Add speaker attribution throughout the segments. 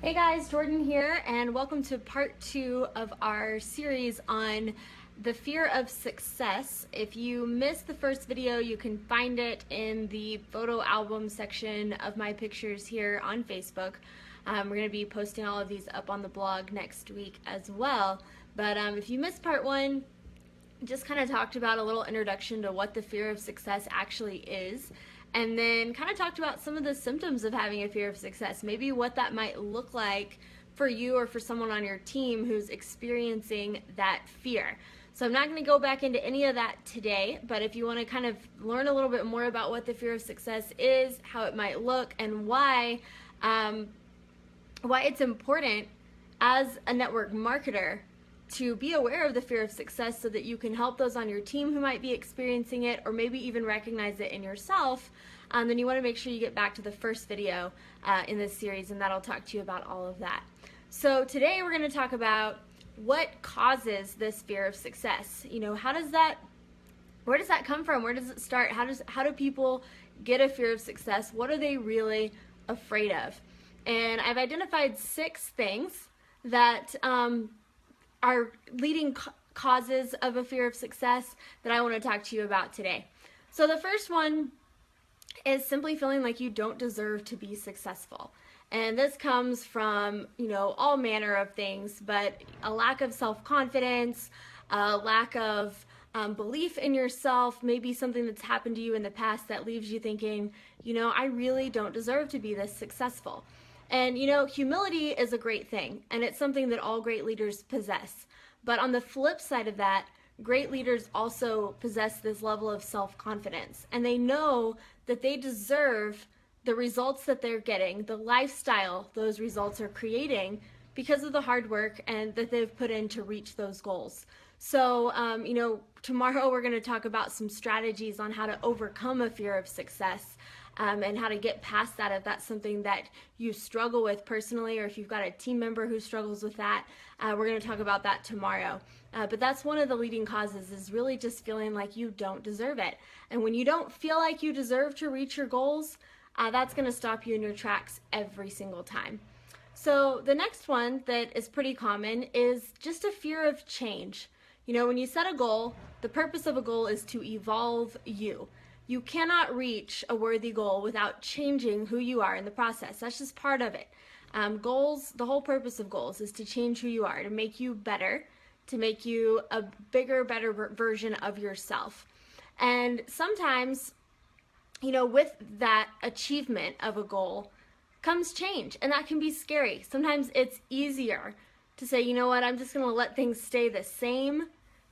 Speaker 1: Hey guys, Jordan here, and welcome to part 2 of our series on the fear of success. If you missed the first video, you can find it in the photo album section of my pictures here on Facebook. We're going to be posting all of these up on the blog next week as well. But if you missed part 1, just kind of talked about a little introduction to what the fear of success actually is, and then kind of talked about some of the symptoms of having a fear of success, maybe what that might look like for you or for someone on your team who's experiencing that fear. So I'm not going to go back into any of that today, but if you want to kind of learn a little bit more about what the fear of success is, how it might look, and why it's important as a network marketer to be aware of the fear of success so that you can help those on your team who might be experiencing it, or maybe even recognize it in yourself, then you want to make sure you get back to the first video in this series, and that'll talk to you about all of that. So today we're going to talk about what causes this fear of success. You know, where does that come from? Where does it start? How do people get a fear of success? What are they really afraid of? And I've identified 6 things that are leading causes of a fear of success that I want to talk to you about today. So the first one is simply feeling like you don't deserve to be successful. And this comes from, all manner of things, but a lack of self-confidence, a lack of belief in yourself, maybe something that's happened to you in the past that leaves you thinking, I really don't deserve to be this successful. And humility is a great thing, and it's something that all great leaders possess. But on the flip side of that, great leaders also possess this level of self-confidence, and they know that they deserve the results that they're getting, the lifestyle those results are creating, because of the hard work and that they've put in to reach those goals. So, tomorrow we're going to talk about some strategies on how to overcome a fear of success. And how to get past that if that's something that you struggle with personally, or if you've got a team member who struggles with that. We're going to talk about that tomorrow. But that's one of the leading causes, is really just feeling like you don't deserve it. And when you don't feel like you deserve to reach your goals, that's going to stop you in your tracks every single time. So the next one that is pretty common is just a fear of change. When you set a goal, the purpose of a goal is to evolve you. You cannot reach a worthy goal without changing who you are in the process. That's just part of it. Goals, the whole purpose of goals is to change who you are, to make you better, to make you a bigger, better version of yourself. And sometimes, with that achievement of a goal comes change, and that can be scary. Sometimes it's easier to say, I'm just going to let things stay the same,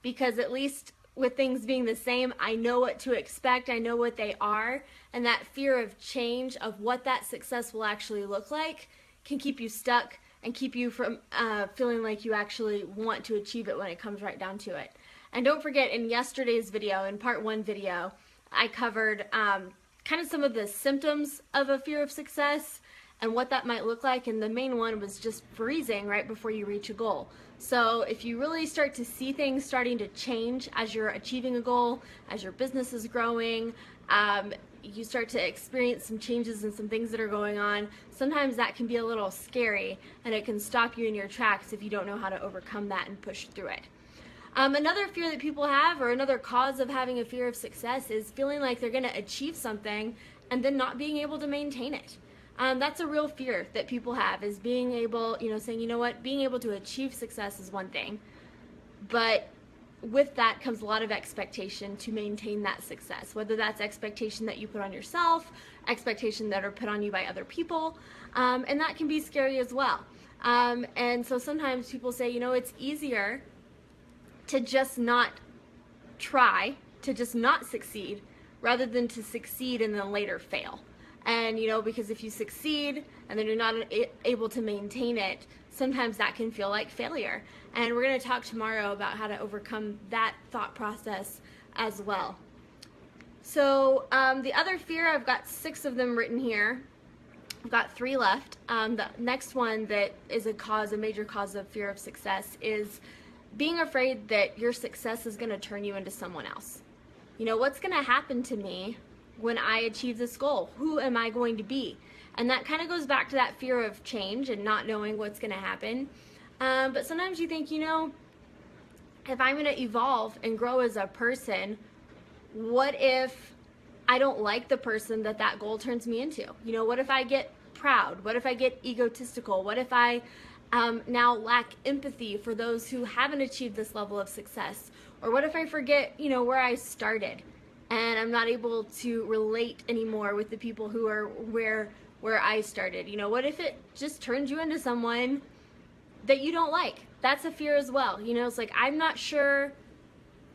Speaker 1: because at least with things being the same, I know what to expect, I know what they are, and that fear of change, of what that success will actually look like, can keep you stuck and keep you from feeling like you actually want to achieve it when it comes right down to it. And don't forget, in yesterday's video, in part 1 video, I covered kind of some of the symptoms of a fear of success and what that might look like, and the main one was just freezing right before you reach a goal. So if you really start to see things starting to change as you're achieving a goal, as your business is growing, you start to experience some changes and some things that are going on, sometimes that can be a little scary, and it can stop you in your tracks if you don't know how to overcome that and push through it. Another fear that people have, or another cause of having a fear of success, is feeling like they're going to achieve something and then not being able to maintain it. That's a real fear that people have, is being able, saying, being able to achieve success is one thing, but with that comes a lot of expectation to maintain that success, whether that's expectation that you put on yourself, expectation that are put on you by other people, and that can be scary as well. And so sometimes people say, it's easier to just not try, to just not succeed, rather than to succeed and then later fail. And because if you succeed and then you're not able to maintain it, sometimes that can feel like failure. And we're going to talk tomorrow about how to overcome that thought process as well. So the other fear, I've got 6 of them written here. I've got 3 left. The next one that is a major cause of fear of success, is being afraid that your success is going to turn you into someone else. What's going to happen to me when I achieve this goal? Who am I going to be? And that kind of goes back to that fear of change and not knowing what's going to happen. But sometimes you think, if I'm going to evolve and grow as a person, what if I don't like the person that goal turns me into? What if I get proud? What if I get egotistical? What if I now lack empathy for those who haven't achieved this level of success? Or what if I forget, where I started and I'm not able to relate anymore with the people who are where I started? What if it just turns you into someone that you don't like? That's a fear as well. It's like, I'm not sure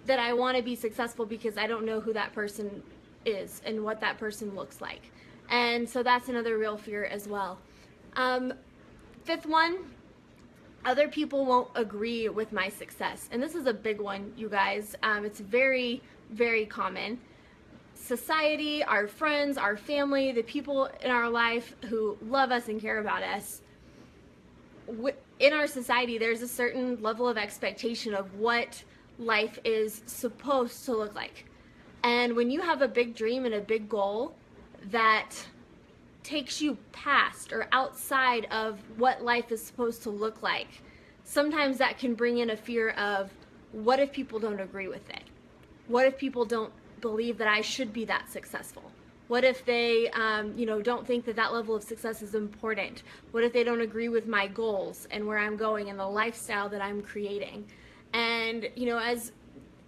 Speaker 1: that I want to be successful because I don't know who that person is and what that person looks like. And so that's another real fear as well. Fifth one, other people won't agree with my success. And this is a big one, you guys. It's very, very common. Society, our friends, our family, the people in our life who love us and care about us, in our society, there's a certain level of expectation of what life is supposed to look like. And when you have a big dream and a big goal that takes you past or outside of what life is supposed to look like, sometimes that can bring in a fear of, what if people don't agree with it? What if people don't believe that I should be that successful? What if they, don't think that level of success is important? What if they don't agree with my goals and where I'm going and the lifestyle that I'm creating? And, as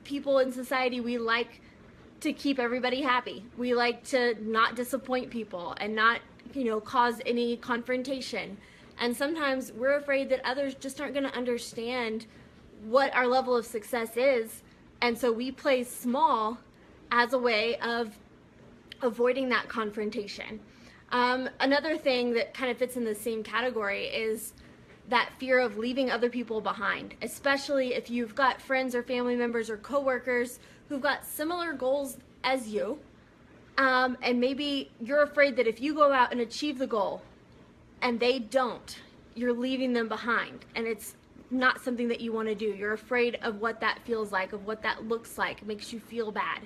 Speaker 1: people in society, we like to keep everybody happy. We like to not disappoint people and not, cause any confrontation. And sometimes we're afraid that others just aren't going to understand what our level of success is. And so we play small as a way of avoiding that confrontation. Another thing that kind of fits in the same category is that fear of leaving other people behind, especially if you've got friends or family members or coworkers who've got similar goals as you, and maybe you're afraid that if you go out and achieve the goal and they don't, you're leaving them behind, and it's not something that you want to do. You're afraid of what that feels like, of what that looks like. It makes you feel bad.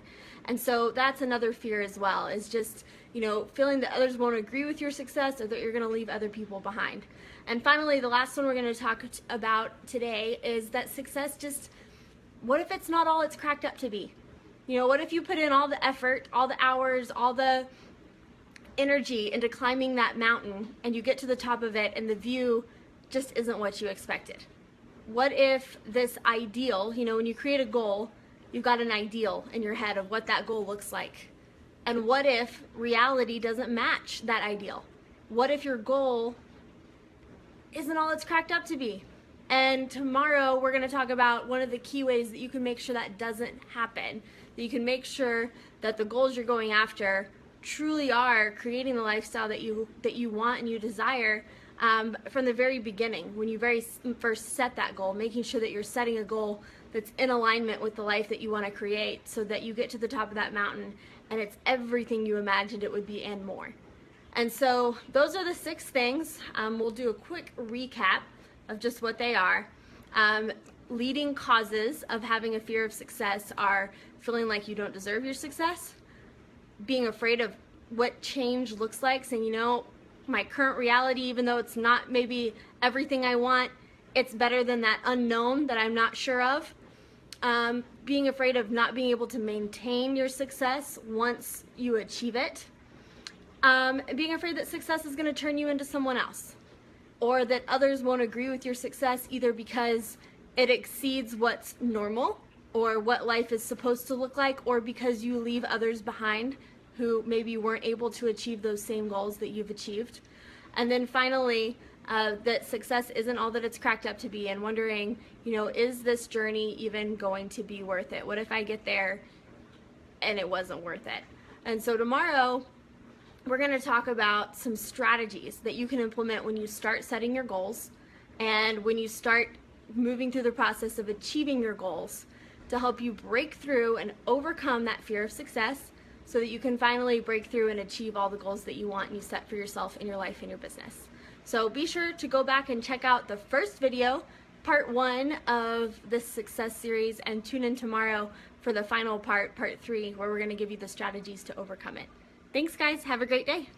Speaker 1: And so that's another fear as well, is just, feeling that others won't agree with your success or that you're going to leave other people behind. And finally, the last one we're going to talk about today is that success just, what if it's not all it's cracked up to be? What if you put in all the effort, all the hours, all the energy into climbing that mountain and you get to the top of it and the view just isn't what you expected? What if this ideal, when you create a goal, you've got an ideal in your head of what that goal looks like. And what if reality doesn't match that ideal? What if your goal isn't all it's cracked up to be? And tomorrow we're going to talk about one of the key ways that you can make sure that doesn't happen. That you can make sure that the goals you're going after truly are creating the lifestyle that you want and you desire from the very beginning, when you first set that goal, making sure that you're setting a goal that's in alignment with the life that you want to create, so that you get to the top of that mountain and it's everything you imagined it would be and more. And so those are the 6 things. We'll do a quick recap of just what they are. Leading causes of having a fear of success are feeling like you don't deserve your success, being afraid of what change looks like, saying, my current reality, even though it's not maybe everything I want, it's better than that unknown that I'm not sure of. Being afraid of not being able to maintain your success once you achieve it. Being afraid that success is going to turn you into someone else, or that others won't agree with your success either because it exceeds what's normal or what life is supposed to look like, or because you leave others behind who maybe weren't able to achieve those same goals that you've achieved. And then finally, that success isn't all that it's cracked up to be, and wondering, is this journey even going to be worth it? What if I get there and it wasn't worth it? And so tomorrow, we're going to talk about some strategies that you can implement when you start setting your goals and when you start moving through the process of achieving your goals, to help you break through and overcome that fear of success, so that you can finally break through and achieve all the goals that you want and you set for yourself in your life and your business. So be sure to go back and check out the first video, part 1 of this success series, and tune in tomorrow for the final part, part 3, where we're going to give you the strategies to overcome it. Thanks guys, have a great day.